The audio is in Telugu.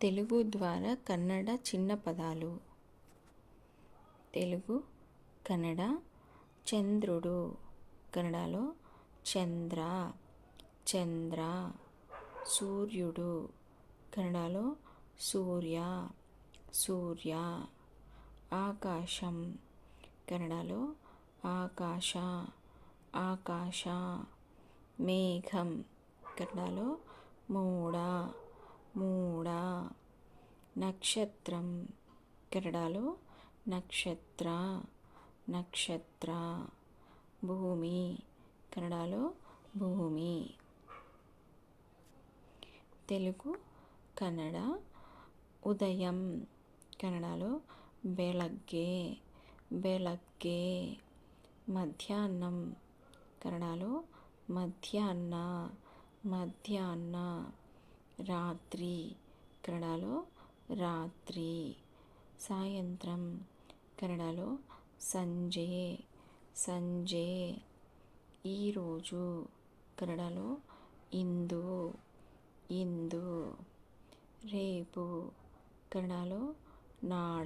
తెలుగు ద్వారా కన్నడ చిన్న పదాలు. తెలుగు కన్నడ చంద్రుడు, కన్నడలో చంద్ర, చంద్ర. సూర్యుడు, కన్నడలో సూర్య, సూర్య. ఆకాశం, కన్నడలో ఆకాశ, ఆకాశ. మేఘం, కన్నడలో మూడ, మూడ. నక్షత్రం, కన్నడలో నక్షత్ర, నక్షత్ర. భూమి, కన్నడలో భూమి. తెలుగు కన్నడ ఉదయం, కన్నడలో ಬೆಳಗ್ಗೆ, ಬೆಳಗ್ಗೆ. మధ్యాహ్నం, కన్నడలో మధ్యాహ్న, మధ్యాహ్న. రాత్రి, కన్నడలో రాత్రి. సాయంత్రం, కన్నడలో సంజೆ, సంజೆ. ఈరోజు, కన్నడలో ఇందు, ఇందు. రేపు, కన్నడలో నాಳೆ.